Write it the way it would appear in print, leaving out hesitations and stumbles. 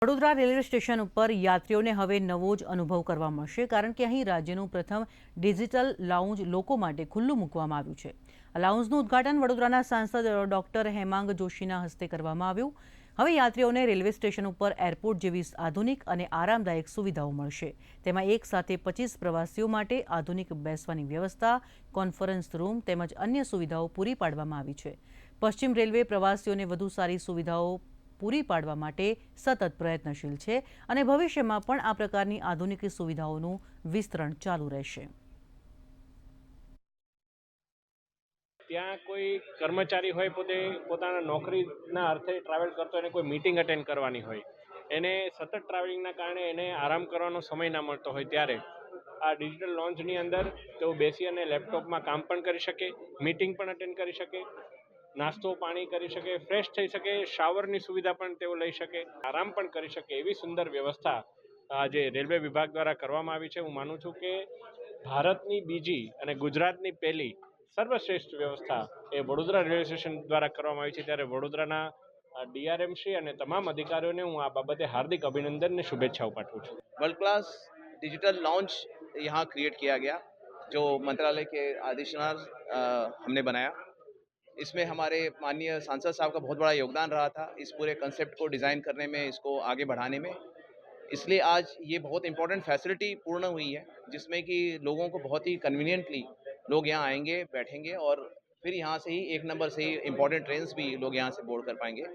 Vadodara railway station ઉપર યાત્રીઓને હવે નવો જ અનુભવ કરવા મળશે, કારણ કે અહીં રાજ્યનું પ્રથમ ડિજિટલ લાઉન્જ લોકો માટે ખુલ્લું મૂકવામાં આવ્યું છે. આ લાઉન્જનું ઉદ્ઘાટન વડોદરાના સાંસદ ડોક્ટર હેમાંગ જોશીના હસ્તે કરવામાં આવ્યું. હવે યાત્રીઓને રેલવે સ્ટેશન ઉપર એરપોર્ટ જેવી આધુનિક અને આરામદાયક સુવિધાઓ મળશે. તેમાં એક સાથે 25 પ્રવાસીઓ માટે આધુનિક બેસવાની વ્યવસ્થા, કોન્ફરન્સ રૂમ તેમજ અન્ય સુવિધાઓ પૂરી પાડવામાં આવી છે. પશ્ચિમ રેલવે પ્રવાસીઓને વધુ સારી સુવિધાઓ પૂરી પાડવા માટે સતત પ્રયત્નશીલ છે અને ભવિષ્યમાં પણ આ પ્રકારની આધુનિક સુવિધાઓનું વિસ્તરણ ચાલુ રહેશે. ત્યાં કોઈ કર્મચારી હોય પોતાના નોકરીના અર્થે ટ્રાવેલ કરતો એને કોઈ મીટિંગ અટેન્ડ કરવાની હોય, એને સતત ટ્રાવેલિંગના કારણે એને આરામ કરવાનો સમય ના મળતો હોય, ત્યારે આ ડિજિટલ લોન્ચની અંદર તેઓ બેસી અને લેપટોપમાં કામ પણ કરી શકે, મીટિંગ પણ અટેન્ડ કરી શકે, નાસ્તો પાણી કરી શકે, ફ્રેશ થઈ શકે, શાવરની સુવિધા પણ તેઓ લઈ શકે, આરામ પણ કરી શકે એવી સુંદર વ્યવસ્થા આજે રેલવે વિભાગ દ્વારા કરવામાં આવી છે. હું માનું છું કે ભારતની બીજી અને ગુજરાતની પહેલી સર્વશ્રેષ્ઠ વ્યવસ્થા એ વડોદરા રેલવે સ્ટેશન દ્વારા કરવામાં આવી છે. ત્યારે વડોદરાના ડીઆરએમ શ્રી અને તમામ અધિકારીઓને હું આ બાબતે હાર્दिक अभिनंदन અને શુભેચ્છાઓ पाठवूं છું. वर्ल्ड क्लास डिजिटल लॉन्च यहाँ क्रिएट किया गया, जो मंत्रालय के आदेशानुसार हमने बनाया। इसमें हमारे माननीय सांसद साहब का बहुत बड़ा योगदान रहा था इस पूरे कंसेप्ट को डिज़ाइन करने में, इसको आगे बढ़ाने में। इसलिए आज ये बहुत इंपॉर्टेंट फैसिलिटी पूर्ण हुई है, जिसमें कि लोगों को बहुत ही कन्वीनियंटली लोग यहाँ आएंगे, बैठेंगे और फिर यहाँ से ही एक नंबर से ही इंपॉर्टेंट ट्रेन्स भी लोग यहाँ से बोर्ड कर पाएंगे।